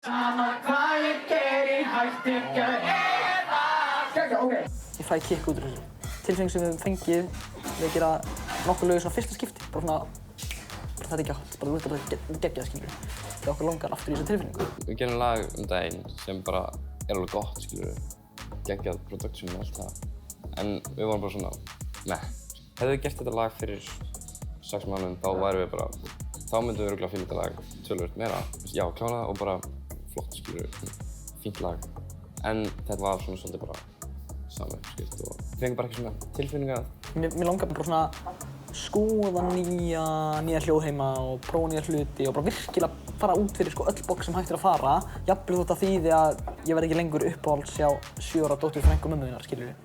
Ég fæ kikk út úr þessu. Tilfinning sem við höfum fengið við að gera nokkur lög svona fyrsta skipti. Bara svona, þetta er ekki hátt, bara þú veist að þetta er geggjað, skilur. Þegar okkur langar aftur í þessu tilfinningu. Við gerum lag daginn sem bara er alveg gott, skilur. Geggjað production og allt það. En við vorum bara svona, nei. Hefðu við gert þetta lag fyrir 6 mánuðum, þá værum við bara, þá myndum við örugglega finna þetta lag töluvert meira. Já, klárað og bara flott, skilur, fínt lag. En þetta var svona svolítið bara sami uppskrift og við fengum bara ekki svona tilfinninga. Mér langar bara svona skoða nýja hljóðheima og prófa nýja hluti og bara virkilega fara út fyrir sko öll box sem hægt er að fara. Jafnvel þótt að þýði að ég verð ekki lengur uppáhalds hjá 7 ára dóttur frænku mömmu þinnar, skilur við.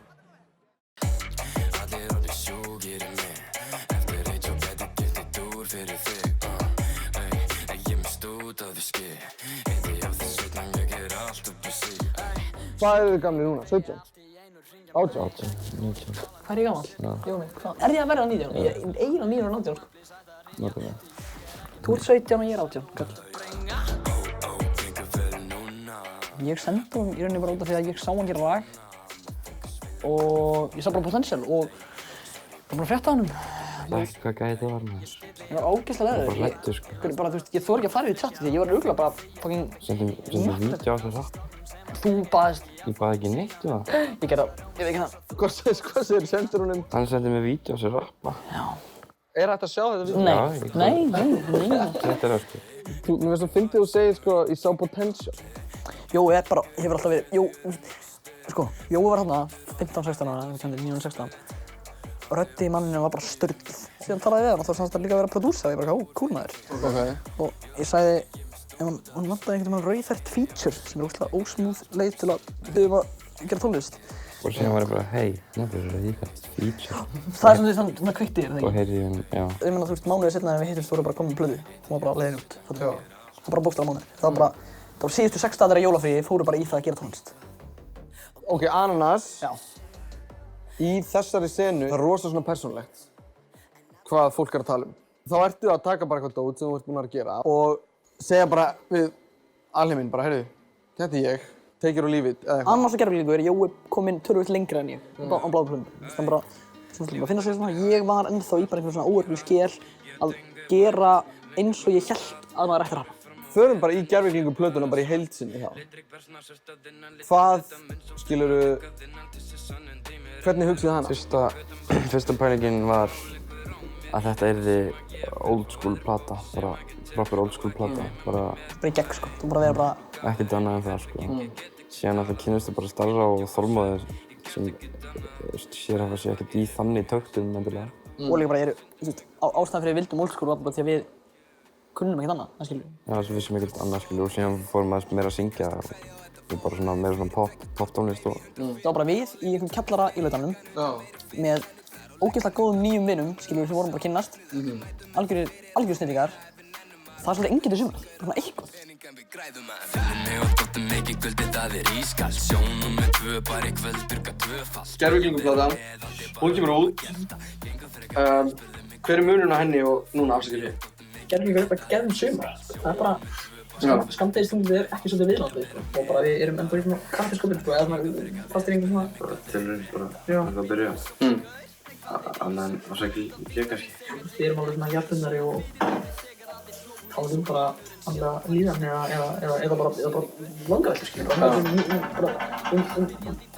Hvað eru þið gamlir núna? 17? 18? 19. Hvað er ég gamall? Jóni, hvað? Er ég að verða 19? Ég er eiginlega 9 ára 18, sko. Nákvæmlega. Þú ert 17 og ég er 18, kall. Ég sendi honum í rauninni bara út af því að ég sá hann gera lag og ég sá bara potential og bara frétta af honum. Hvað gæti var maður? Ég var ógeðslega leiður. Bara hræddur, sko. Bara, þú veist, ég þori ekki að fara yfir chatið því ég var örugglega bara fucking... Sendum vídeo á þessu rapp. Þú baðist... Ég baði ekki neitt um það. Ég gerði það, ég veit ekki það. Hvað segir sendur honum? Hann sendi mér vídeo á þessu rappa. Já. Er hægt að sjá þetta vídeo? Nei, nei. Þetta er öllur. Mér finnst þú fyndið þú segir sko, ég sá potential. Jó, ég er bara, hefur alltaf verið, sko, Jói var hérna 15-16 ára, 19-16. Röddin í manninu var bara sturluð. Síðan talaði ég við hann og þá fannst það líka að vera prodúser. Ég bara, cool maður. Okay. Og ég sagði, ef hann vantaði einhvern veginn rauðhært feature sem er óslega ósmúð leið til að biðja að gera tónlist. Og síðan var ég bara, hei, nefnilega rauðhært feature. Það er svona kveikt í þér, Og heyrði ég, já. Ég meina, þú veist, mánuðið seinna þegar við hittumst voru bara komin með plöðu. Hún var bara leiðin út. Það var bara bókstaflega mánuðir. Það var síðustu 6 dagar í jólafríi fóru bara í það að gera tónlist. Ok, Ananas. Já. Í þessari senu, það er rosa svona persónulegt hvað fólk er að tala um. Þá ertu að taka bara eitthvað dót sem þú ert búinn að gera og segja bara við alheiminn bara, heyrðu, þetta er ég, take it or leave it, eða eitthvað. Annars að gerðvílingu er Jói kominn töluvert lengra en ég á bláðu plöðum. Það bara, svona að finna sér svona, ég var ennþá í bara einhvern svona óöruglu skel að gera eins og ég hélt að maður ætti að rappa. Förum bara í gerviglingu plötuna bara í heild sinni hjá. Hvað, skilurðu, hvernig hugsið hana? Fyrsta pælingin var að þetta yrði old school plata, bara proper old school plata. Bara í gegn, sko. Þú bara vera bara... Ekkert annað en það, sko. Síðan að það kynnist bara starra og þormóðir sem sérhæfa sig ekkert í þannig töktum endilega. Og líka bara ástæðan fyrir við vildum old school var bara því að við kunnum ekkert annað, það skilur við. Já, þess að við vissum ekkert annað, skilur, og síðan fórum aðeins meira að syngja og bara svona meira svona pop tónlist og... Það var bara við í einhverjum kjallara í Lautarnum með ógeðslega góðum nýjum vinum, skilur við, sem vorum bara að kynnast. Algjörir snillingar. Það er svolítið enginn til sumar, bara svona eitthvað. Gerviglinguplatan, hún kemur út. Hver er munurinn á henni og núna afsakið þig? Gerviglingur er bara gerðum sumar. Það er bara... Skammdegisstundið er ekki svolítið viðlátið, sko. Og bara við erum ennþá í svona kaffiskopinn, sko, eða svona fastir einhvern svona... Bara tilraun, bara að byrja. Annað en afsakið ég kannski. Við erum alveg svona hjartundari og tala bara andra líðan eða bara langaveltu, skilur.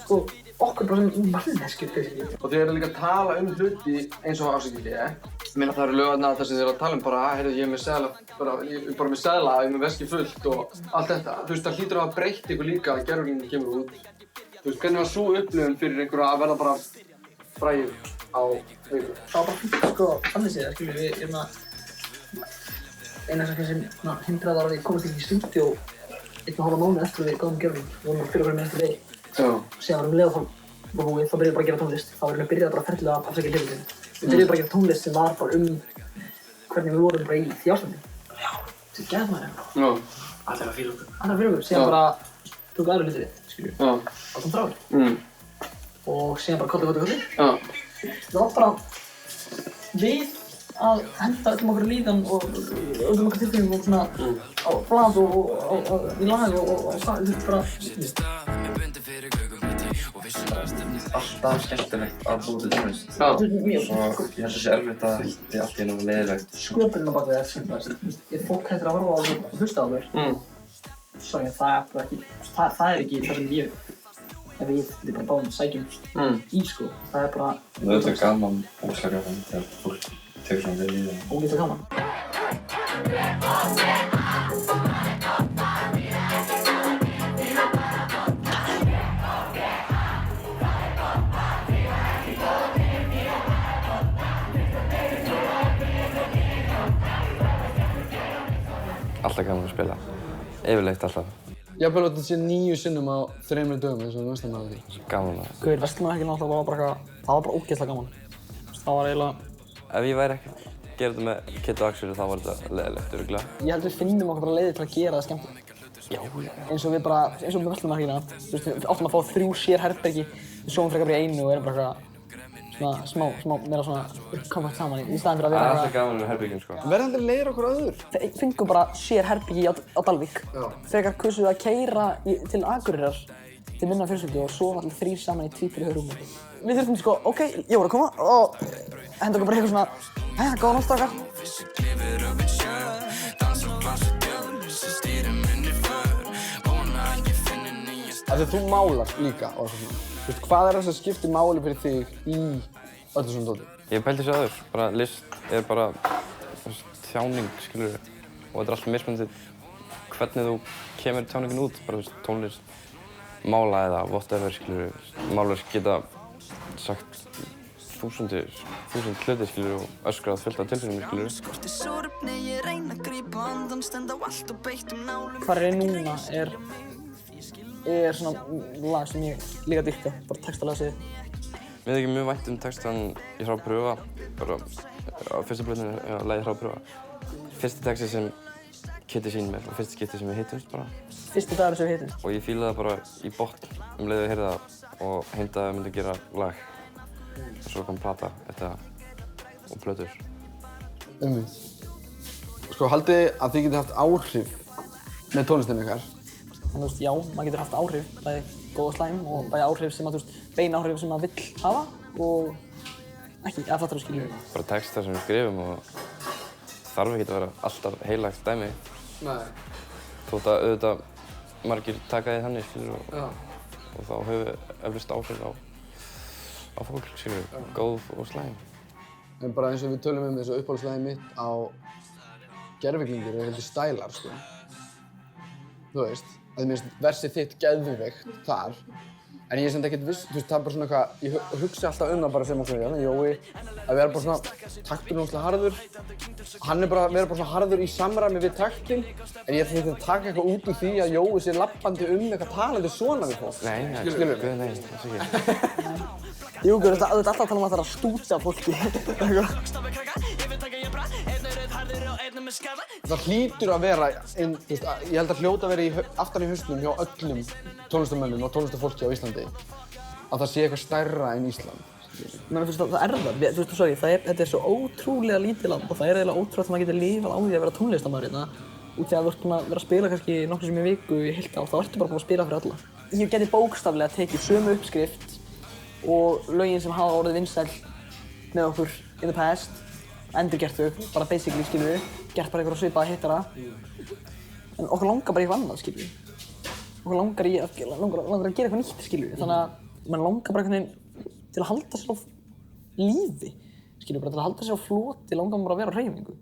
Sko, okkur bara sem manneskjur, kannski. Og þið eru líka að tala hluti eins og afsakið þig, Ég meina það eru lögarna þar sem þið eru að tala bara, heyrðu, ég er með seðla, ég er með veski fullt og allt þetta. Þú veist, það hlýtur að hafa breytt ykkur líka að gerviglingur kemur út. Þú veist, hvernig var sú upplifun fyrir einhverja að verða bara frægur á viku? Það var bara fínt, sko, þannig séð, skilur við, eina sem hindraði var að við komast ekki í stúdíó 1,5 mánuð eftir að við gáðum gervigling. Við vorum að spila með eftir degi. Síðan leið þá byrjaði bara að gera tónlist. Þá byrjaði bara ferlið að afsaka gervigling. Við byrjuðum bara að gera tónlist sem var bara hvernig við vorum bara í því ástandi. Já, þetta er gæðmaður hérna. Allir að fíla okkur. Allir að fíla okkur, síðan bara tók aðra hluti við, skilju. Áttum þráður. Og síðan bara kolli. Það var bara við að henda öllum okkur líðan og öllum okkur tilfinningum og svona á blað og í lag og þú veist bara... Alltaf skemmtilegt að búa til tónlist. Já. Og ég held að það sé erfitt að hætti allt í einu leiðilegt. Sköpunin á bak við það er skemmtilegast. Ég fólk hættir að horfa á það og hlusta á þau. Svo ég, það er ekki það sem ég við bara báðum sækjum í sko. Það er bara... Það er gaman, óslega gaman, þegar fólk tekur svona vel í það. Ógeðslega gaman. Alltaf gaman að spila. Yfirleitt alltaf. Jafnvel að þetta sé 9 sinnum á 3 dögum eins og Vestlumannhelgi. Það er gaman að... Guður, Vestlumannhelgin náttúrulega var bara það var bara ógeðslega gaman. Það var eiginlega... Ef ég væri ekki að gera þetta með Kid og Axel þá var þetta leiðilegt örugglega. Ég held við finnum okkur bara leiðir til að gera það skemmtilegt. Já. Eins og með Vestlumannhelgina. Þú veist, við áttum að fá 3 sér herbergi. Við sofum frekar bara í einu og erum bara smá meira svona kompakt saman í staðinn fyrir að vera... Það er alltaf gaman með herbergjum sko. Verði aldrei leiðir okkur öður? Við fengum bara sér herbergi á Dalvík. Frekar kusum við að keyra til Akureyrar til minna fjölskyldu og sofa allir 3 saman í tvíbýli rúmi. Við þurftum sko, ok, ég voru að koma og henda okkur bara eitthvað svona góða nótt strákar. Þegar þú málar líka og svona. Hvað er það sem skiptir máli fyrir þig í öllu svona dóti? Ég pældi þessu áður, bara list er bara tjáning, skilur við. Og þetta er alltaf mismunandi hvernig þú kemur tjáningin út, bara tónlist, mála eða whatever, skilur við. Málar geta sagt þúsund hluti, skilur við, og öskrað fullt af tilfinningum, skilur við. Hvar ég er núna er svona lag sem ég líka dýrka, bara textalega séð. Mér þykir mjög vænt textan Ég þarf að pröfa, bara á fyrstu plötunni lagið Ég þarf að pröfa. Fyrsti texti sem Kitty sýnir mér og fyrsti skipti sem við hittumst bara. Fyrsti dagur sem við hittumst. Og ég fílaði það bara í botn leið við heyrði það og heimtaði að við myndum gera lag. Og svo kom plata og plötur. Sko, haldið að þið getið haft áhrif með tónlistinni ykkar? Þannig að já, maður getur haft áhrif, bæði góð og slæm og bæði áhrif sem að, bein áhrif sem maður vill hafa og ekki, eða fattar þú skiljum. Bara textar sem við skrifum og þarf ekki að vera alltaf heilagt dæmi. Nei. Þótt að auðvitað margir taka því þannig, skilur og þá höfum við eflaust áhrif á fólk, skilur, góð og slæm. En bara eins og við tölum þessu uppáhaldslagið mitt á gerviglindir og heldur stælar, sko. Þú veist, að mér finnst versið þitt geðveikt þar. En ég er samt ekkert viss, þú veist, það er bara svona eitthvað, ég hugsa alltaf það bara sem okkur, Jói, að vera bara svona takturinn ógeðslega harður. Hann er bara að vera bara svona harður í samræmi við taktinn, en ég þurfti að taka eitthvað út úr því að Jói sé labbandi eitthvað talandi svona við fólk. Nei, skilur við? Nei, það sé ekki. Jú, þú ert alltaf að tala um að það er að stúta fólki. Það hlýtur að vera, ég held að hljóta að vera aftan í hausnum hjá öllum tónlistarmönnum og tónlistarfólki á Íslandi að það sé eitthvað stærra en Ísland. Það er það. Þetta er svo ótrúlega lítið land og það er eiginlega ótrúlegt að maður getur lifað á því að vera tónlistarmaður hérna. Út því að þú ert búinn að vera að spila kannski nokkrum sem í viku í heilt ár, þá ertu bara búinn að spila fyrir alla. Ég geti bókstaflega tekið sömu uppskrift og lögin sem hafa orðið vinsæl með okkur in the past, endurgert þau, bara basically, skilur við, gert bara einhverja svipaða hittara. En okkur langar bara eitthvað annað, skilur við. Okkur langar að gera eitthvað nýtt, skilur við. Þannig að mann langar bara einhvern veginn til að halda sér á lífi, skilur við, bara til að halda sér á floti, langar maður að vera á hreyfingu.